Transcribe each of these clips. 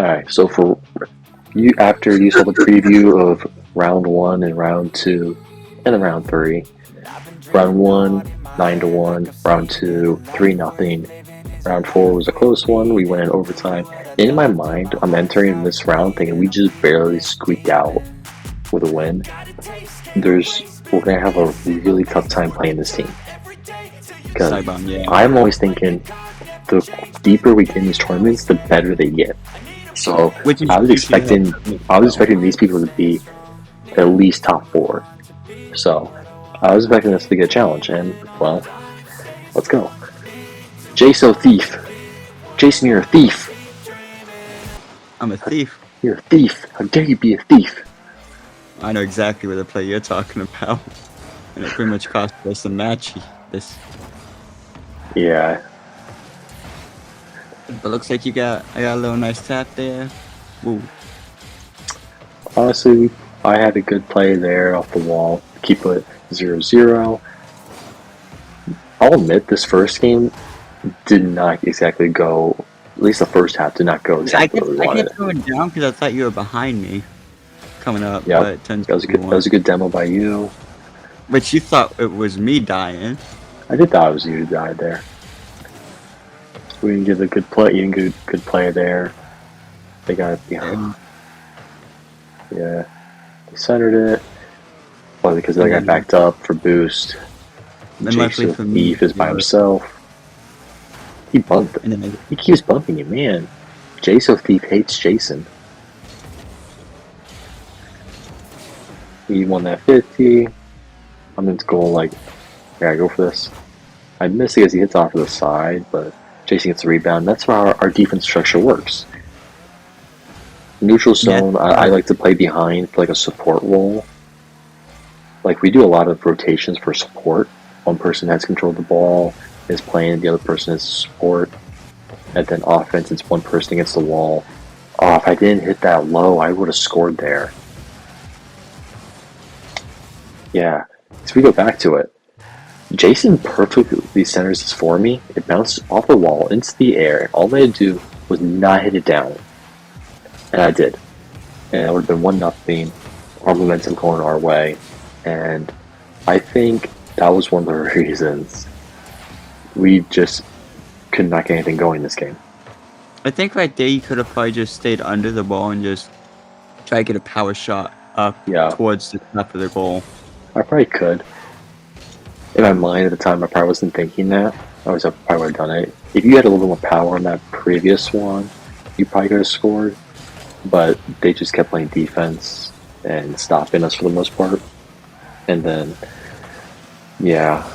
Alright, so for you, after you saw the preview of round 1 and round 2, and then round 3, round 1, 9-1, round 2, 3-0, round 4 was a close one, we went in overtime. In my mind, I'm entering this round thinking we just barely squeaked out with a win. We're going to have a really tough time playing this team. Because I'm always thinking the deeper we get in these tournaments, the better they get. So I was expecting these people to be at least top 4. So I was expecting this to be a challenge, and well, let's go. Jaso thief. Jason, you're a thief. I'm a thief. You're a thief. How dare you be a thief? I know exactly what the play you're talking about. And it pretty much cost us a match. Yeah. But looks like I got a little nice tap there. Woo. Honestly, I had a good play there off the wall. Keep it 0-0. I'll admit this first game did not exactly go. At least the first half did not go exactly where we wanted. I kept going down because I thought you were behind me coming up. Yeah, but it turns that was a good demo by you. But you thought it was me dying. I did thought it was you who died there. We didn't get a good play. You didn't get a good play there. They got it behind. Yeah, they centered it. Well, because they got backed up for boost. Jason Thief is by himself. He bumped. He keeps bumping you, man. Jason Thief hates Jason. He won that 50. I'm into goal like, yeah, go for this. I miss it because he hits off to the side, but Jason gets a rebound. That's how our defense structure works. Neutral zone, yeah. I like to play behind for like a support role. Like we do a lot of rotations for support. One person has control of the ball, is playing, the other person is support. And then offense, it's one person against the wall. Oh, if I didn't hit that low, I would have scored there. Yeah, so we go back to it. Jason perfectly centers this for me. It bounces off the wall into the air. All I had to do was not hit it down. And I did. And it would have been 1-0. Our momentum going our way. And I think that was one of the reasons we just could not get anything going this game. I think right there you could have probably just stayed under the ball and just try to get a power shot up towards the top of the goal. I probably could. In my mind at the time, I probably wasn't thinking that. I probably would have done it. If you had a little more power on that previous one, you probably could have scored. But they just kept playing defense and stopping us for the most part. And then, yeah,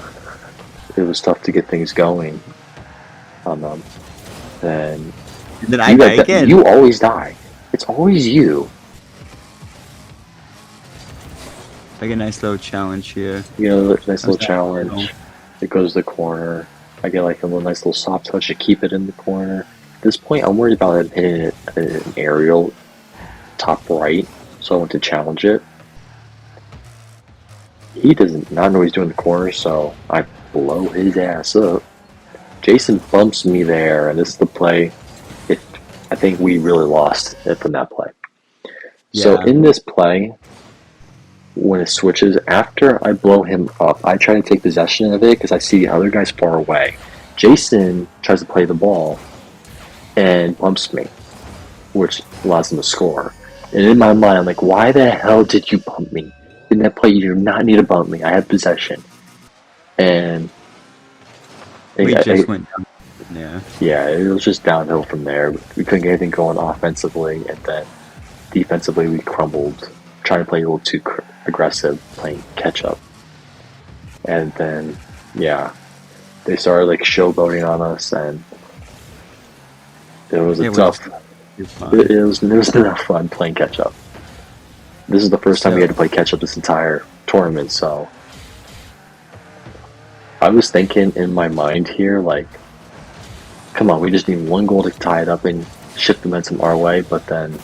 it was tough to get things going on them. And then I die again. You always die. It's always you. Like a nice little challenge here. Yeah, nice little challenge. It goes to the corner. I get like a nice little soft touch to keep it in the corner. At this point, I'm worried about it hitting an aerial top right, so I want to challenge it. He doesn't not know what he's doing in the corner, so I blow his ass up. Jason bumps me there, and this is the play. I think we really lost it from that play. Yeah. So in this play, when it switches, after I blow him up, I try to take possession of it because I see the other guy's far away. Jason tries to play the ball and bumps me, which allows him to score. And in my mind, I'm like, why the hell did you bump me? In that play, you do not need to bump me. I had possession. And we just went down. Yeah, it was just downhill from there. We couldn't get anything going offensively, and then defensively we crumbled, trying to play a little too aggressive, playing catch-up. And then, yeah, they started like showboating on us, and it was tough. It was enough fun playing catch-up. This is the first time we had to play catch-up this entire tournament, so I was thinking in my mind here, like, come on, we just need one goal to tie it up and shift the momentum our way, but then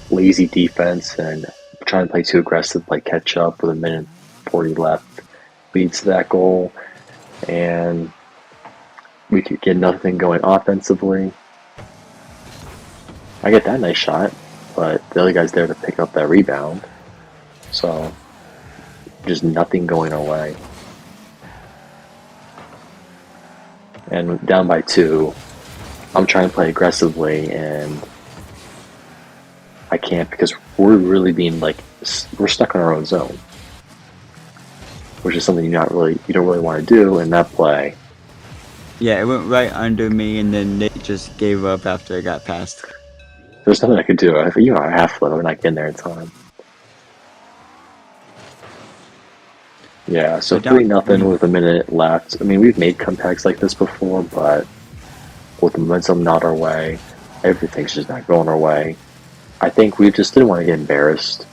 lazy defense and trying to play too aggressive, like catch up with 1:40 left, leads to that goal, and we could get nothing going offensively. I get that nice shot, but the other guy's there to pick up that rebound. So, just nothing going our way. And down by 2, I'm trying to play aggressively, and I can't because we're really being like, we're stuck in our own zone, which is something you don't really want to do in that play. Yeah, it went right under me, and then Nate just gave up after I got past. There's nothing I could do. I half flip. We're not getting there in time. Yeah, so 3-0 with a minute left. I mean, we've made comebacks like this before, but with the momentum not our way, everything's just not going our way. I think we just didn't want to get embarrassed.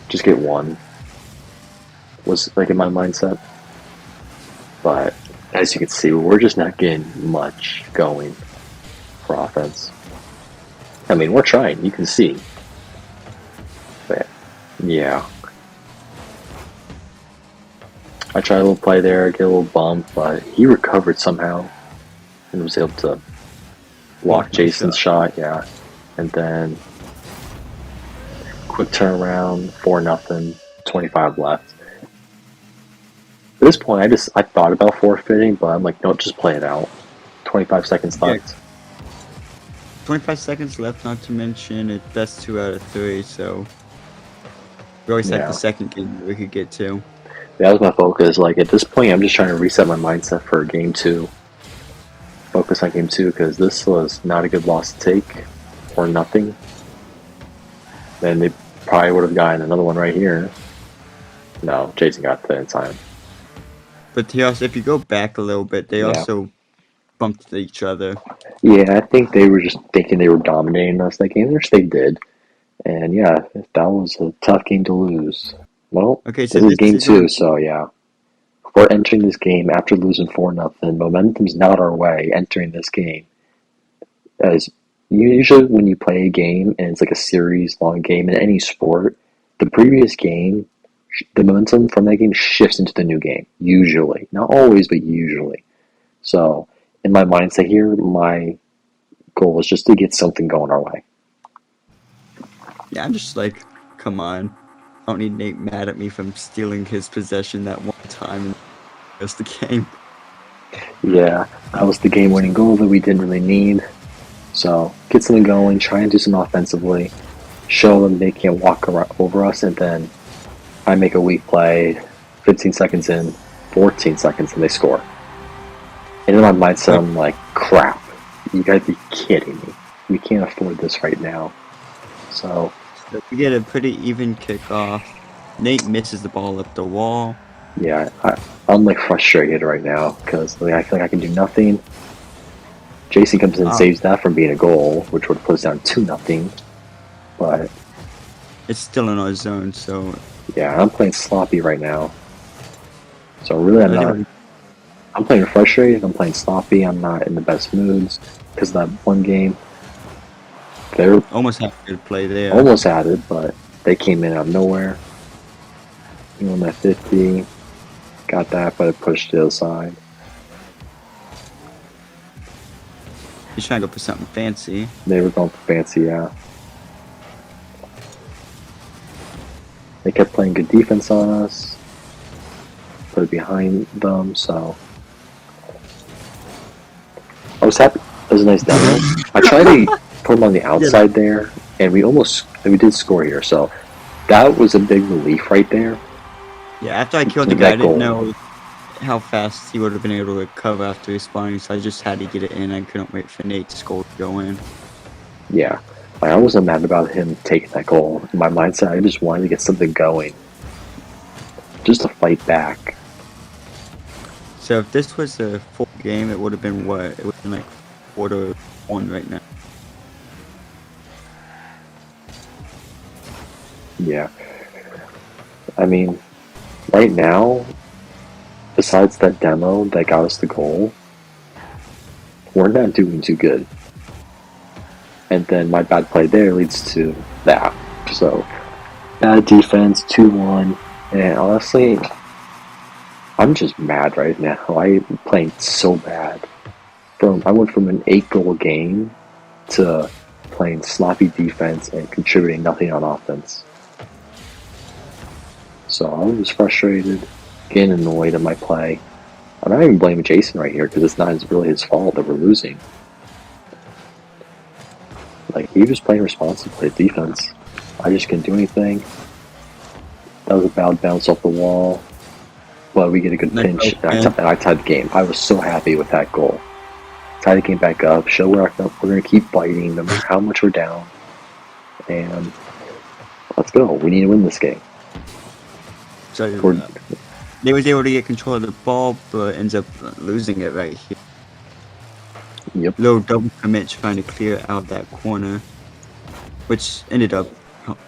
Just get one. Was like in my mindset. But as you can see, we're just not getting much going for offense. I mean, we're trying, you can see. But yeah. I tried a little play there, get a little bump, but he recovered somehow and was able to block Jason's shot, yeah. And then quick turnaround, 4-0, 25 left. At this point, I thought about forfeiting, but I'm like, no, just play it out. 25 seconds left. 25 seconds left, not to mention it's best 2 out of 3, so we always had the second game that we could get to. That was my focus. Like, at this point, I'm just trying to reset my mindset for game 2. Focus on game 2, because this was not a good loss to take, or nothing. Then they probably would have gotten another one right here. No, Jason got that in time. But he also, if you go back a little bit, they also bumped each other. Yeah, I think they were just thinking they were dominating us that game, which they did. And yeah, that was a tough game to lose. Well, okay, so this is game 2, so yeah. We're entering this game after losing 4-0. Momentum's not our way entering this game. As usually when you play a game and it's like a series-long game in any sport, the previous game, the momentum from that game shifts into the new game. Usually. Not always, but usually. So, in my mindset here, my goal was just to get something going our way. Yeah, I'm just like, come on. I don't need Nate mad at me from stealing his possession that one time and that's the game. Yeah, that was the game-winning goal that we didn't really need. So, get something going, try and do some offensively, show them they can't walk over us, and then I make a weak play, 15 seconds in, 14 seconds, and they score. And in my mindset, I'm like, crap, you gotta be kidding me. We can't afford this right now. So we get a pretty even kickoff. Nate misses the ball up the wall. Yeah, I'm like frustrated right now because I feel like I can do nothing. Jason comes in and saves that from being a goal, which would put us down 2-0. But it's still in our zone, so yeah, I'm playing sloppy right now. So really, I'm playing frustrated. I'm playing sloppy. I'm not in the best moods because of that one game. They almost had a good play there. Almost had it, but they came in out of nowhere. You know, at 50, got that, but it pushed to the other side. He's trying to go for something fancy. They were going for fancy, yeah. They kept playing good defense on us. Put it behind them, so I was happy. It was a nice demo. I tried to put him on the outside there, and we did score here, so that was a big relief right there. Yeah, after I killed the guy, I didn't know how fast he would have been able to cover after respawning, so I just had to get it in. I couldn't wait for Nate to score to go in. Yeah, I wasn't mad about him taking that goal. In my mindset, I just wanted to get something going. Just to fight back. So if this was a full game, it would have been what? It would have been like 4-1 right now. Yeah. I mean, right now, besides that demo that got us the goal, we're not doing too good. And then my bad play there leads to that. So, bad defense, 2-1, and honestly, I'm just mad right now. I'm playing so bad. I went from an 8-goal game to playing sloppy defense and contributing nothing on offense. So I was frustrated, getting annoyed at my play. I'm not even blaming Jason right here because it's not really his fault that we're losing. Like, he was playing responsibly at defense. I just couldn't do anything. That was a bad bounce off the wall. But we get a good pinch, and I tied the game. I was so happy with that goal. Tie the game back up, show we're going to keep fighting no matter how much we're down. And let's go. We need to win this game. So they was able to get control of the ball, but ends up losing it right here. Yep. Little double commit trying to clear out that corner, which ended up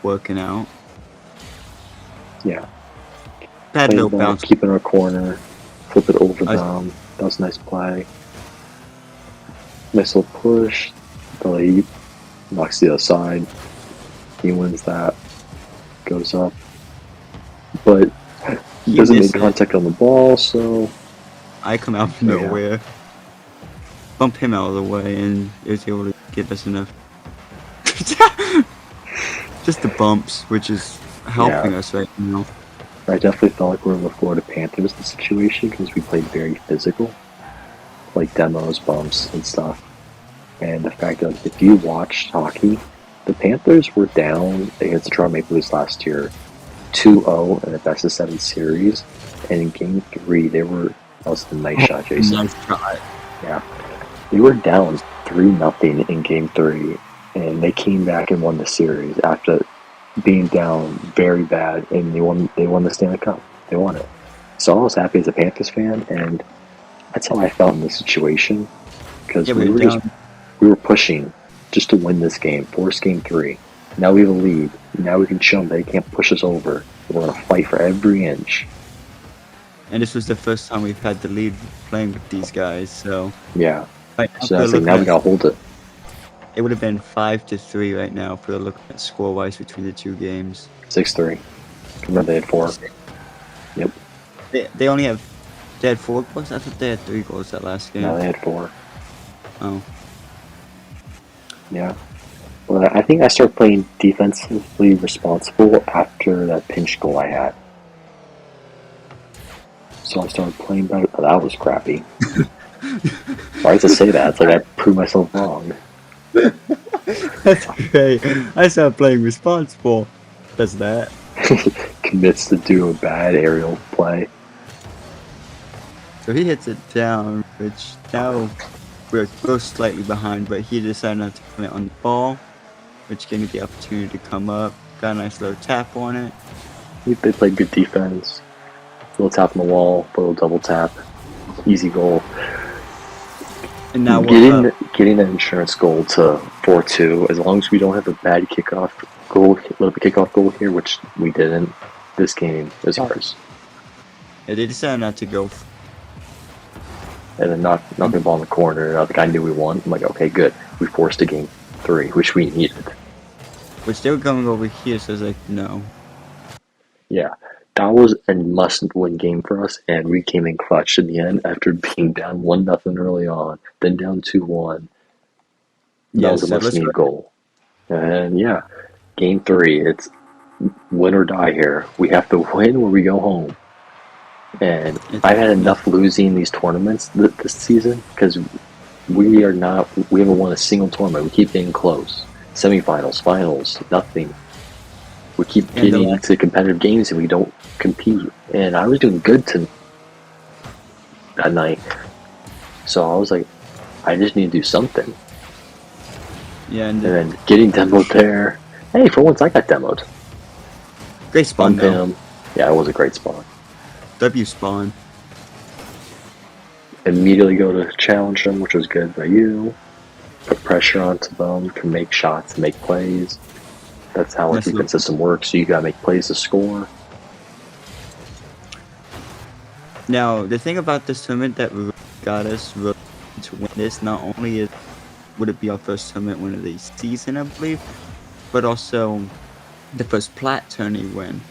working out. Yeah. Bad little bounce. Keep in our corner, flip it over them. That was a nice play. Nice little push. The lead knocks the other side. He wins that. Goes up. But he doesn't make contact on the ball, so I come out of nowhere. Bump him out of the way, and it was able to give us enough. Just the bumps, which is helping us right now. I definitely felt like we were in the Florida Panthers in the situation because we played very physical, like demos, bumps, and stuff. And the fact that if you watched hockey, the Panthers were down against the Toronto Maple Leafs last year, 2-0 in a best-of-7 series, and in Game 3 they were. That was a nice shot, Jason. Nice shot. Yeah, they were down 3-0 in Game 3, and they came back and won the series after being down very bad, and they won the Stanley Cup. They won it. So I was happy as a Panthers fan, and that's how I felt in this situation. Because we were pushing just to win this game, force Game 3. Now we have a lead. Now we can show them they can't push us over. We're going to fight for every inch. And this was the first time we've had the lead playing with these guys, so... Yeah. Right, so that's like, now we got to hold it. It would have been 5-3 right now if we were looking at score-wise between the two games. 6-3. Remember they had 4. Yep. They only have... They had 4 goals? I thought they had 3 goals that last game. No, they had 4. Oh. Yeah. Well, I think I started playing defensively responsible after that pinch goal I had. So I started playing better. Oh, that was crappy. Sorry to say that. It's like I proved myself wrong. That's okay. I started playing responsible. Does that? Commits to do a bad aerial play. So he hits it down, which now we're both slightly behind, but he decided not to put it on the ball, which gave me the opportunity to come up. Got a nice little tap on it. They played good defense. Little tap on the wall, little double tap. Easy goal. And now getting an insurance goal to 4-2, as long as we don't have a bad kickoff goal here, which we didn't, this game is ours. Yeah, they decided not to go. And then knock the ball in the corner. I think I knew we won. I'm like, okay, good. We forced a Game 3, which we needed. Which they were going over here, so I was like, no. Yeah. That was a must-win game for us, and we came in clutch in the end after being down 1-0 early on, then down 2-1. That was a must-need goal. And yeah, Game 3, it's win or die here. We have to win or we go home. And I've had enough losing these tournaments this season because we haven't won a single tournament. We keep getting close. Semifinals, finals, nothing. We keep getting to competitive games and we don't compete. And I was doing good that night. So I was like, I just need to do something. Yeah, and then getting demoed there. Hey, for once I got demoed. Great spawn, though. Yeah, it was a great spawn. W spawn. Immediately go to challenge them, which was good by you. Put pressure onto them to make shots, make plays. That's how our defense system works. So you gotta make plays to score. Now, the thing about this tournament that got us to win this, not only would it be our first tournament win of the season, I believe, but also the first Plat Tourney win.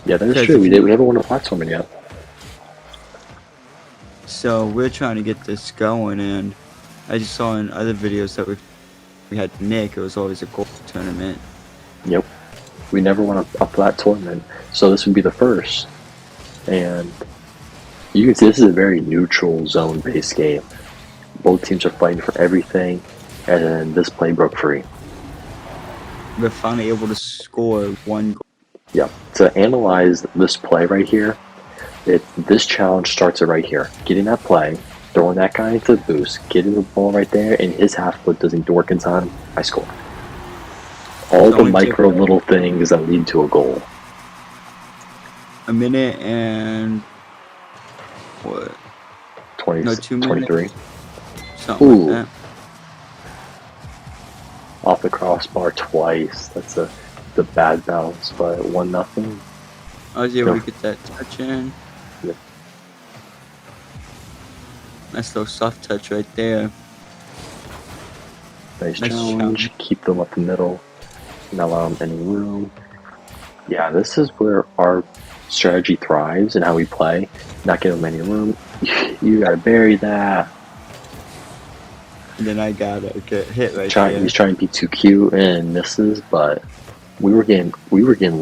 Yeah, that's true. We haven't won a Plat Tournament yet. So we're trying to get this going, and I just saw in other videos that we had Nick, it was always a goal tournament. Yep. We never won a Plat Tournament, so this would be the first. And you can see this is a very neutral zone-based game. Both teams are fighting for everything, and then this play broke free. We're finally able to score one goal. Yep. To analyze this play right here, this challenge starts it right here. Getting that play, throwing that guy into the boost, getting the ball right there, and his half foot doesn't work in time, I score. All the micro little things that lead to a goal. A minute and what? 20, No, 2 23. minutes. Something like that. Off the crossbar twice. That's the bad bounce, but 1-0. I was able to get that touch in. Yep. Nice little soft touch right there. Nice challenge. Keep them up the middle. Not allow them any room. Yeah, this is where our strategy thrives and how we play. Not give them any room. You gotta bury that. And then I gotta get hit right there. He's trying to be too cute and misses, but we were getting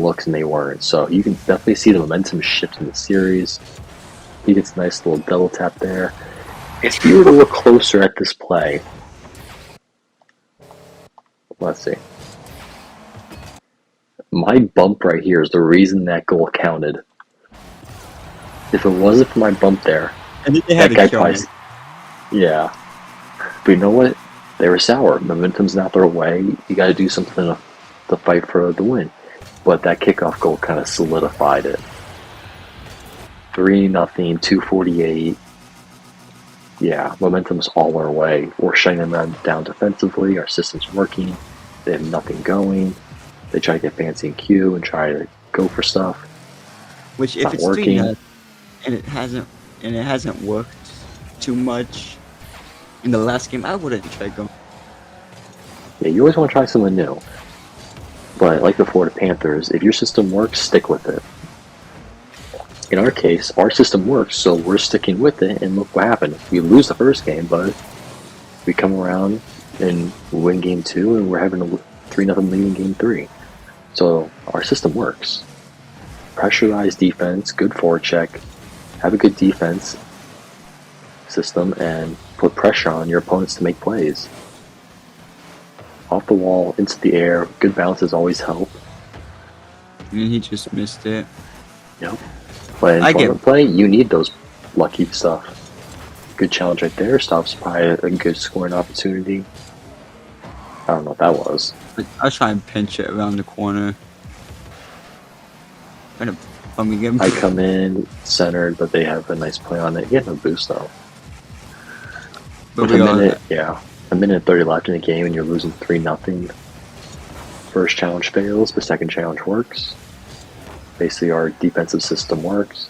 looks and they weren't. So you can definitely see the momentum shift in the series. He gets a nice little double tap there. If you were to look closer at this play, let's see. My bump right here is the reason that goal counted. If it wasn't for my bump there, and then they had that guy probably, yeah. But you know what? They were sour. Momentum's not their way. You got to do something to fight for the win. But that kickoff goal kind of solidified it. 3-0, 2:48. Yeah, momentum's all our way. We're shutting them down defensively. Our system's working. They have nothing going. They try to get fancy and Q and try to go for stuff. Which, if it's working, and it hasn't worked too much in the last game, I wouldn't try going. Yeah, you always want to try something new. But like the Florida Panthers, if your system works, stick with it. In our case, our system works, so we're sticking with it, and look what happened. We lose the first game, but we come around and win game 2, and we're having a 3-0 lead in game 3. So our system works. Pressurized defense, good forecheck, have a good defense system, and put pressure on your opponents to make plays. Off the wall, into the air, good bounces always help. And he just missed it. Yep. But in tournament play, you need those lucky stuff. Good challenge right there. Stops by a good scoring opportunity. I don't know what that was. I was trying to pinch it around the corner. I come in centered, but they have a nice play on it. He had no boost though. With a minute and 30 left in the game, and you're losing 3-0. First challenge fails, the second challenge works. Basically, our defensive system works.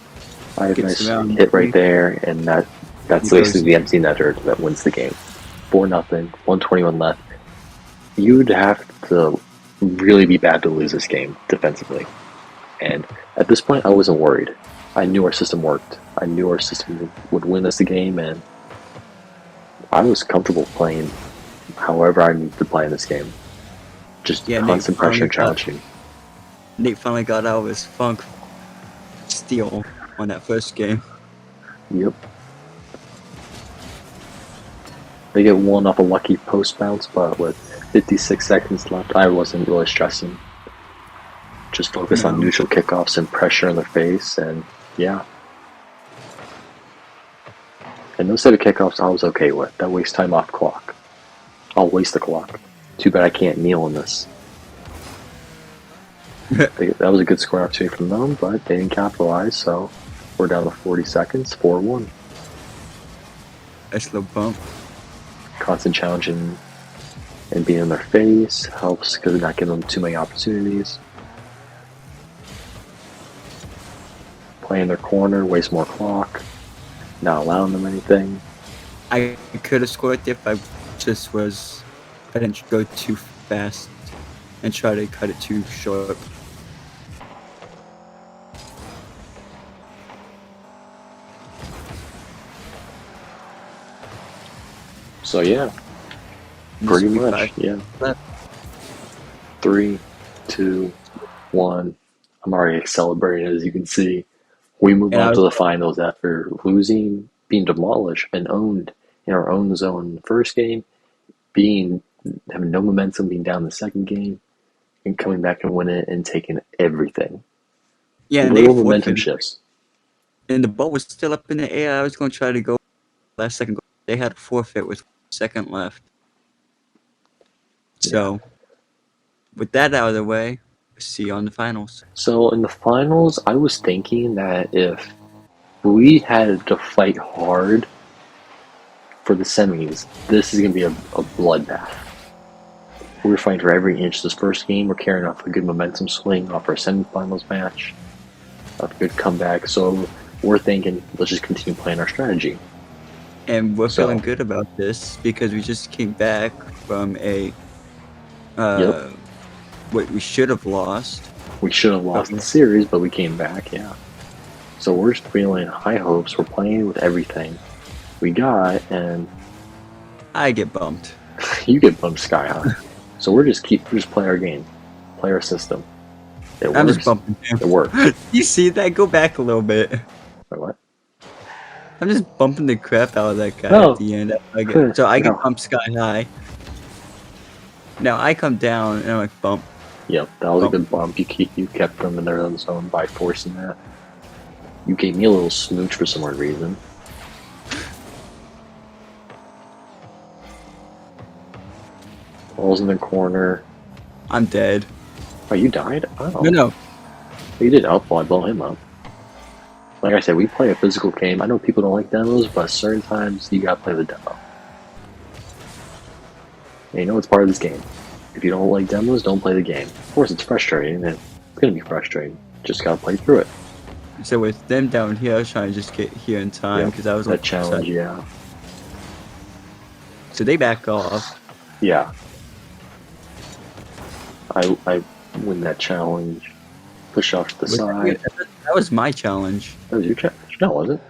I have a nice hit right there, and that's basically the empty netter that wins the game. 4-0, 121 left. You'd have to really be bad to lose this game defensively. And at this point, I wasn't worried. I knew our system worked. I knew our system would win us the game, and I was comfortable playing however I needed to play in this game. Just constant pressure and challenging. Nate finally got out of his funk steal on that first game. Yep. They get one off a lucky post bounce, but with 56 seconds left, I wasn't really stressing. Just focus on neutral kickoffs and pressure in the face, and yeah. And those set of kickoffs I was okay with. That wastes time off clock. I'll waste the clock. Too bad I can't kneel in this. That was a good scoring opportunity from them, but they didn't capitalize, so we're down to 40 seconds, 4-1. Nice little bump. Constant challenging and being in their face helps because they're not giving them too many opportunities. Play in their corner, waste more clock, not allowing them anything. I could have scored if I didn't go too fast and try to cut it too short. So yeah, And Pretty there's much, 45 yeah. left. 3, 2, 1. I'm already celebrating, as you can see. We move And I on to was the finals after losing, being demolished, and owned in our own zone in the first game, having no momentum, being down the second game, and coming back and winning it and taking everything. yeah, and they Little momentum forfeited. shifts. And the ball was still up in the air. I was going to try to go last second goal. They had a forfeit with 1 second left. So, with that out of the way, see you on the finals. So in the finals, I was thinking that if we had to fight hard for the semis, this is going to be a bloodbath. We're fighting for every inch this first game. We're carrying off a good momentum swing off our semifinals match, a good comeback. So we're thinking, let's just continue playing our strategy. And we're So, feeling good about this because we just came back from a yep, what we should have lost. we should have lost the series, but we came back, yeah. So we're just feeling high hopes. We're playing with everything we got, and I get bumped. you get bumped sky high. So we're just play our game, play our system. It I'm works. just bumping him. It works. You see that? Go back a little bit. Wait, what? I'm just bumping the crap out of that guy Oh. at the end. So I get No. bumped sky high. Now I come down and I'm like bump. Yep, that was Bump. a good bump. You kept them in their own zone by forcing that. You gave me a little smooch for some weird reason. Ball's in the corner. I'm dead. Oh, you died? Oh. No. You did. Oh, well, I blow him up. Like I said, we play a physical game. I know people don't like demos, but certain times you gotta play the demo. And you know it's part of this game. If you don't like demos, don't play the game. Of course, it's frustrating, and it's gonna be frustrating. Just gotta play through it. So with them down here, I was trying to just get here in time because I was that challenge. Yeah, So they back off. yeah. I win that challenge. Push off to the side. That was my challenge. That was your challenge? No, was it?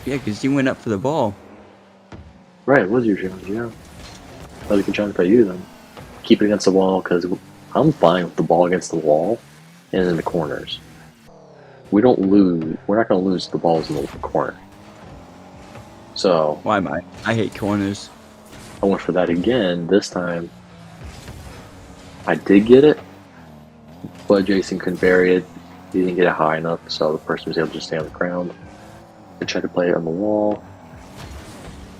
Yeah, because you went up for the ball. Right, it was your challenge. Yeah. That was a good challenge by you then. Keep it against the wall, because I'm fine with the ball against the wall and in the corners. We don't lose. We're not going to lose the balls in the corner. So Why am I? I hate corners. I went for that again. This time I did get it, but Jason couldn't bury it. He didn't get it high enough, so the person was able to stay on the ground. I tried to play it on the wall.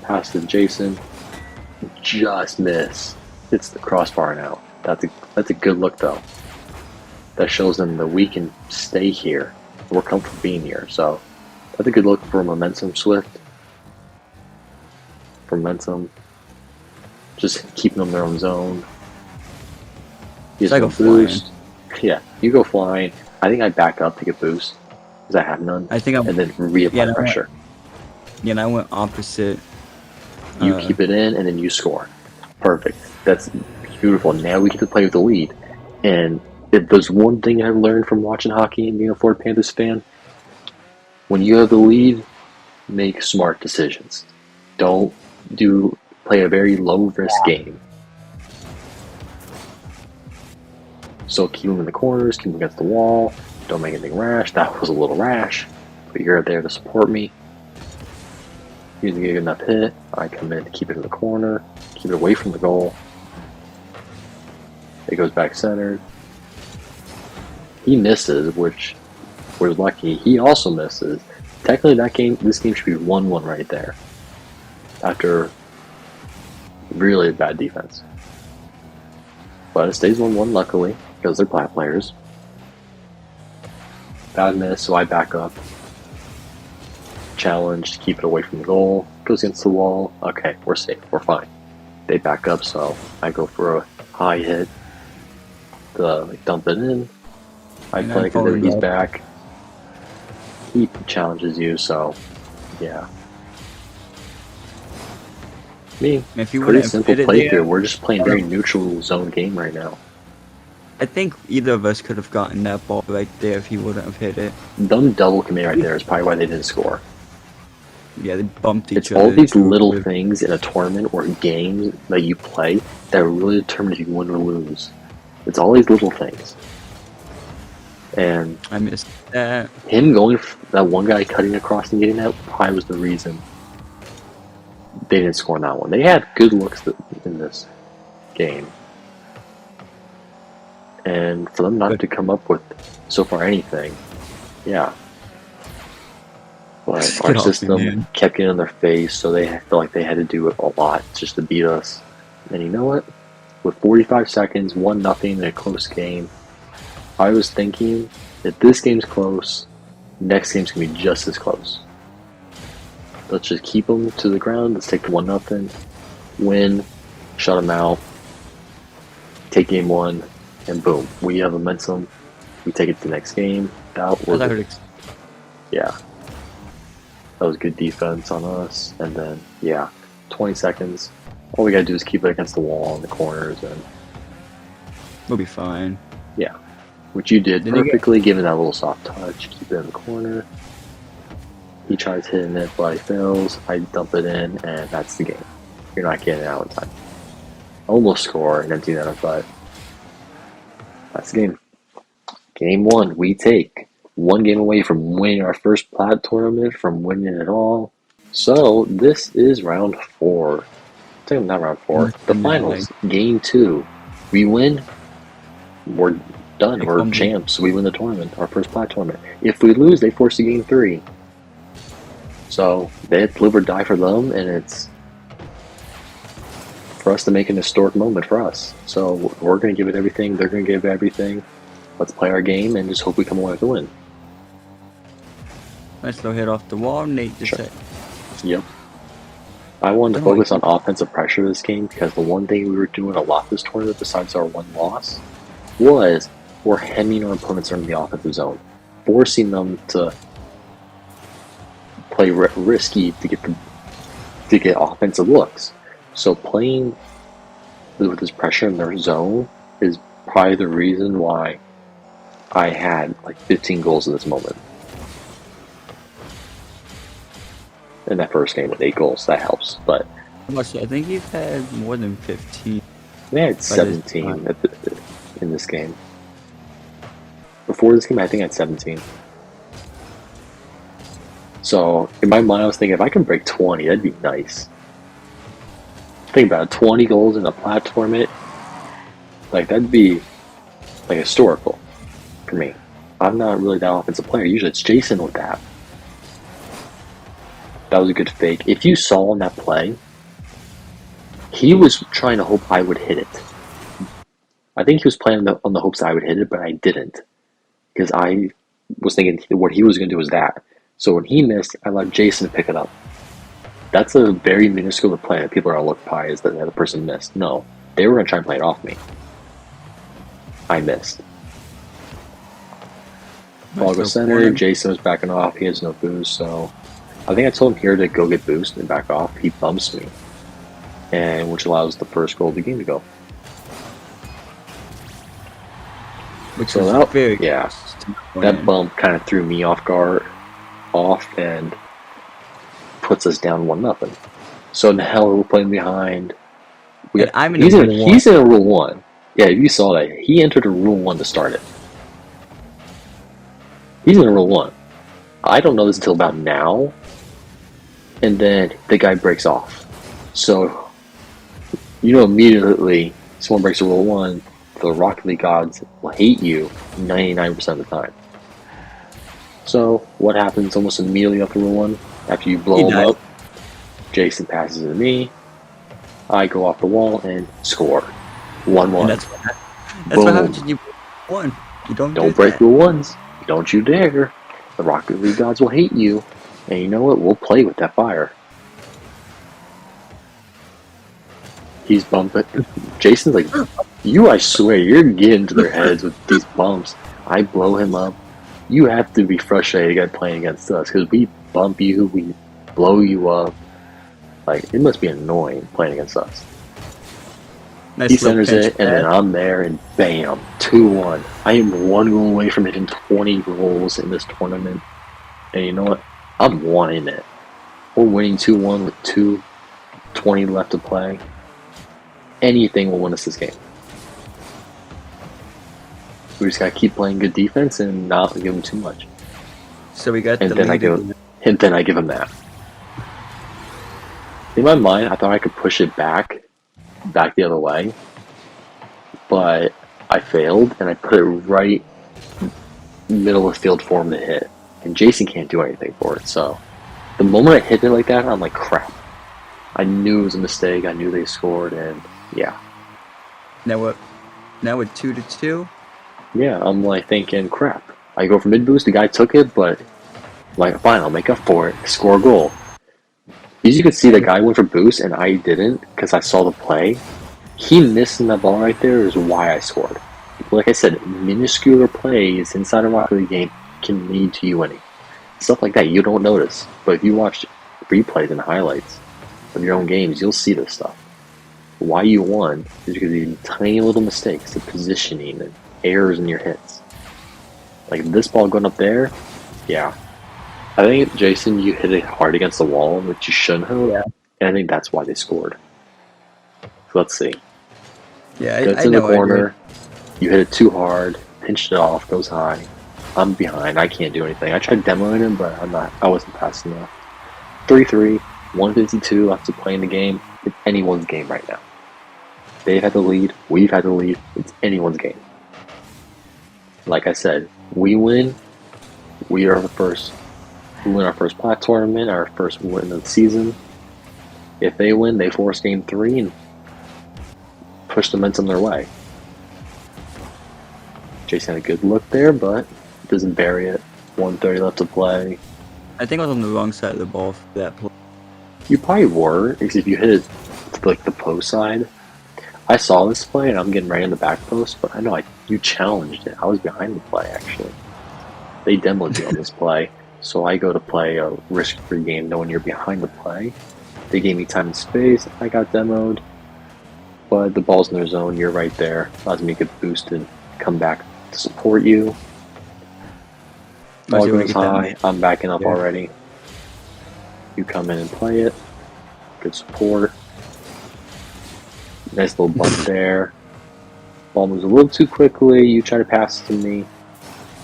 Pass to Jason. Just miss. Hits the crossbar now. That's a good look though. That shows them that we can stay here. We're comfortable being here. So that's a good look for momentum Swift. For momentum. Just keeping them in their own zone. He's I go boost. Yeah, you go flying. I think I back up to get boost because I have none. I think and then reapply pressure. And I went opposite. You keep it in, and then you score. Perfect. That's beautiful. Now we get to play with the lead. And if there's one thing I've learned from watching hockey and being a Florida Panthers fan, when you have the lead, make smart decisions. Don't play a very low risk game. So keep them in the corners, keep them against the wall. Don't make anything rash. That was a little rash, but you're there to support me. You didn't get a good enough hit. I come in to keep it in the corner, keep it away from the goal. It goes back centered. He misses, which we're lucky. He also misses. Technically, this game should be 1-1 right there. After really bad defense. But it stays 1-1 luckily, because they're Plat players. Bad miss, so I back up. Challenge to keep it away from the goal. Goes against the wall. Okay, we're safe. We're fine. They back up, so I go for a high hit. Dump it in. I play because he's back. He challenges you, so yeah. Pretty simple playthrough. We're just playing very neutral zone game right now. I think either of us could have gotten that ball right there if he wouldn't have hit it. Them double commit right there is probably why they didn't score. Yeah, they bumped each It's other. all these into little it. things in a tournament or games that you play that really determine if you win or lose. It's all these little things. And I missed that. him going, that one guy cutting across and getting that probably was the reason they didn't score on that one. They had good looks in this game. And for them not to come up with so far anything, yeah. But our Get off me, system man. kept getting in their face, so they felt like they had to do it a lot just to beat us. And you know what? With 45 seconds, 1-0 in a close game, I was thinking if this game's close, next game's going to be just as close. Let's just keep them to the ground. Let's take the 1-0, win, shut them out, take game one, and boom, we have momentum. We take it to the next game. That was yeah. That was good defense on us, and then yeah, 20 seconds. All we gotta do is keep it against the wall in the corners, and We'll be fine. yeah, which you did Then you perfectly, giving that little soft touch, keep it in the corner. He tries hitting it, but he fails. I dump it in, and that's the game. You're not getting it out in time. Almost score and empty that, but that's the game. Game one, we take one game away from winning our first Plat tournament, from winning it all. So this is round 4. Not round 4. The finals, game 2. We win, we're done. We're champs. We win the tournament, our first Plat tournament. If we lose, they force to game 3. So they have to live or die for them, and it's for us to make an historic moment for us. So we're going to give it everything. They're going to give it everything. Let's play our game and just hope we come away with a win. Nice little hit off the wall. Nate just said. Yep. I wanted to focus on offensive pressure this game because the one thing we were doing a lot this tournament, besides our one loss, was we're hemming our opponents in the offensive zone, forcing them to play risky to get offensive looks. So playing with this pressure in their zone is probably the reason why I had like 15 goals in this moment. In that first game with 8 goals, that helps. But I think you've had more than 15. we had 17 in this game. Before this game, I think I had 17. So in my mind, I was thinking if I can break 20, that'd be nice. Think about it, 20 goals in a Plat tournament. Like that'd be like historical for me. I'm not really that offensive player. Usually it's Jason with that. That was a good fake. If you saw on that play, he was trying to hope I would hit it. I think he was playing on the hopes that I would hit it, but I didn't. Because I was thinking what he was going to do was that. So when he missed, I let Jason pick it up. That's a very minuscule play that people are going to look by as that the other person missed. No, they were going to try and play it off me. I missed. Ball goes center, Jason was backing off, he has no boost, so I think I told him here to go get boost and back off. He bumps me, and which allows the first goal of the game to go. Which was very that bump kind of threw me off and puts us down 1-0. So now we're playing behind. He's in a Rule 1. Yeah, if you saw that, he entered a Rule 1 to start it. He's in a Rule 1. I don't know this until about now. And then the guy breaks off. So, immediately someone breaks a Rule 1, the Rocket League gods will hate you 99% of the time. So, what happens almost immediately after Rule 1? After you blow him up, Jason passes it to me. I go off the wall and score. 1-1. That's what happens when you break 1. You don't break Rule 1s. Don't you dare. The Rocket League gods will hate you. And you know what? We'll play with that fire. He's bumping. Jason's like, I swear, you're getting to their heads with these bumps. I blow him up. You have to be frustrated playing against us because we bump you, we blow you up. Like, it must be annoying playing against us. Nice. He centers it, and then I'm there, and bam, 2-1. I am 1 goal away from hitting 20 goals in this tournament. And you know what? I'm wanting it. We're winning 2-1 with 2:20 left to play. Anything will win us this game. We just gotta keep playing good defense and not give them too much. So we got And the then I lead give, again. and then I give them that. In my mind, I thought I could push it back the other way, but I failed, and I put it right middle of the field for him to hit. And Jason can't do anything for it, so the moment I hit it like that, I'm like, crap. I knew it was a mistake, I knew they scored, and yeah. Now we're 2-2. Yeah, I'm like thinking, crap. I go for mid boost, the guy took it, but like, fine, I'll make up for it, score a goal. As you can see, the guy went for boost, and I didn't, because I saw the play. He missing that ball right there is why I scored. Like I said, minuscule plays inside a Rocket League game can lead to you winning. Stuff like that you don't notice, but if you watch replays and highlights of your own games, you'll see this stuff. Why you won is because of these tiny little mistakes, the positioning, and errors in your hits. Like this ball going up there, yeah. I think, Jason, you hit it hard against the wall, which you shouldn't have, Yeah. and I think that's why they scored. So let's see. Yeah, Gets I in the know. corner, you hit it too hard, pinched it off, goes high. I'm behind, I can't do anything. I tried demoing him, but I wasn't fast enough. 3-3, 152 left to play in the game. It's anyone's game right now. They've had the lead, we've had the lead, it's anyone's game. Like I said, we win, we are the first. We win our first Plat Tournament, our first win of the season. If they win, they force game 3 and push the momentum their way. Jason had a good look there, but doesn't bury it. 1:30 left to play. I think I was on the wrong side of the ball for that play. You probably were, because if you hit it to like the post side. I saw this play and I'm getting right in the back post, but I know you challenged it. I was behind the play actually. They demoed you on this play, so I go to play a risk-free game knowing you're behind the play. They gave me time and space. I got demoed, but the ball's in their zone. You're right there. Allows me to get boosted, come back to support you. Ball goes high. I'm backing up already. You come in and play it. Good support. Nice little bump there. Ball moves a little too quickly. You try to pass it to me.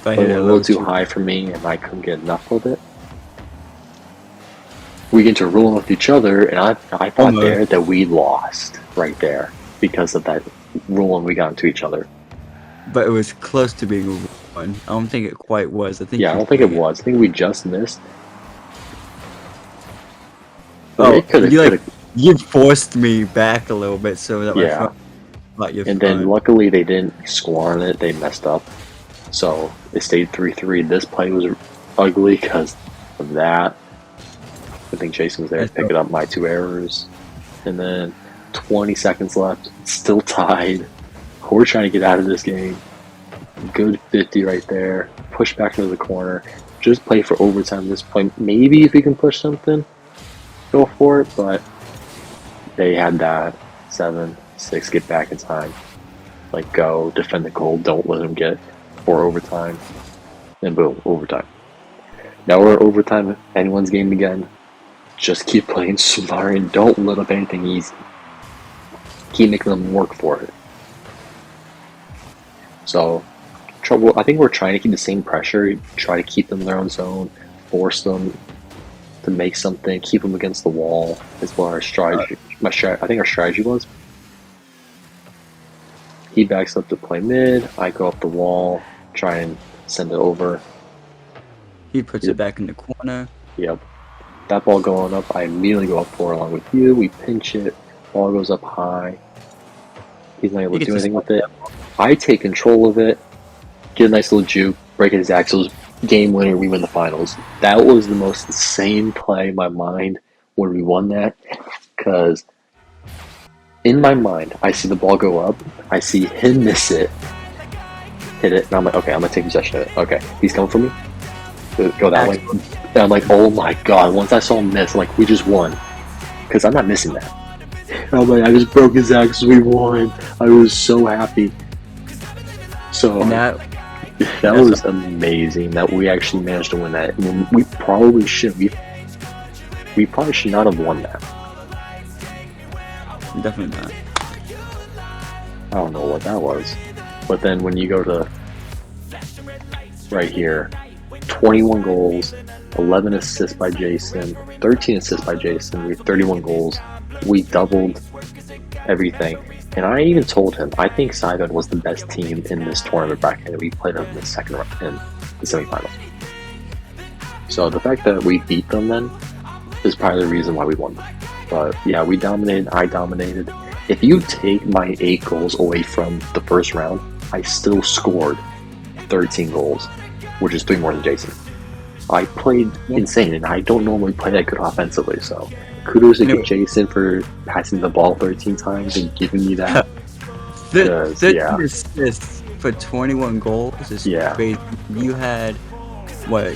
But it was a little too high for me, and I couldn't get enough of it. We get into a rolling with each other, and I thought there that we lost right there because of that rolling we got into each other. But it was close to being a one. I don't think it quite was. I think. Yeah, I don't think it was. I think we just missed. Oh, you forced me back a little bit so that my front. And then luckily they didn't score on it. They messed up. So it stayed 3-3. This play was ugly because of that. I think Jason was there picking up my 2 errors. And then 20 seconds left. Still tied. We're trying to get out of this game. Good 50 right there. Push back into the corner. Just play for overtime at this point. Maybe if we can push something, go for it. But they had that 7-6, get back in time. Like, go, defend the goal, don't let them get 4 overtime. And boom, overtime. Now we're overtime, anyone's game again. Just keep playing smart and don't let up anything easy. Keep making them work for it. So, I think we're trying to keep the same pressure, try to keep them in their own zone, force them to make something, keep them against the wall, is what our strategy, I think our strategy was. He backs up to play mid, I go up the wall, try and send it over. He puts it back in the corner. Yep. That ball going up, I immediately go up for it along with you, we pinch it, ball goes up high. He's not able to do anything with it. I take control of it, get a nice little juke, break his axles, game winner, we win the finals. That was the most insane play in my mind when we won that, because in my mind, I see the ball go up, I see him miss it, hit it, and I'm like, okay, I'm going to take possession of it. Okay, he's coming for me. Go that way. And I'm like, oh my god, once I saw him miss, I'm like, we just won. Because I'm not missing that. And I'm like, I just broke his axles, we won. I was so happy. So that was amazing that we actually managed to win that. I mean, we probably should. we probably should not have won that. Definitely not. I don't know what that was. But then when you go to right here, 21 goals, 11 assists by Jason, 13 assists by Jason, we had 31 goals. We doubled everything. And I even told him, I think Sidon was the best team in this tournament bracket, and we played them in the second round, in the semifinals. So the fact that we beat them then is probably the reason why we won. But yeah, we dominated, I dominated. If you take my 8 goals away from the first round, I still scored 13 goals, which is 3 more than Jason. I played insane, and I don't normally play that good offensively, so kudos to Jason for passing the ball 13 times and giving me that. 13 assists for 21 goals is crazy. You had,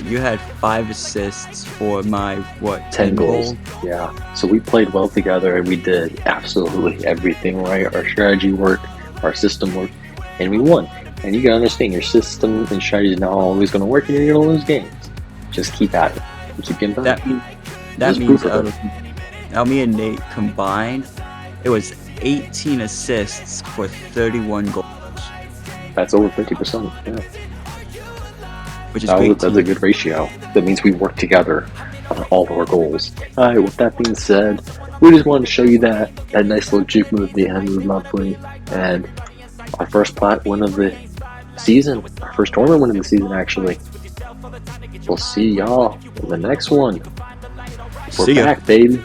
you had 5 assists for my, 10 goals? Yeah, so we played well together, and we did absolutely everything right. Our strategy worked, our system worked, and we won. And you gotta understand, your system and strategy is not always gonna work, and you're gonna lose games. Just keep at it. And keep getting better. That means out of me and Nate combined, it was 18 assists for 31 goals. That's over 50%, yeah. Which is great. That's a good ratio. That means we work together on all of our goals. Alright, with that being said, we just wanted to show you that nice little juke move at the end was lovely. And our first plat win of the season. Our first tournament win of the season, actually. We'll see y'all in the next one. We're back, baby.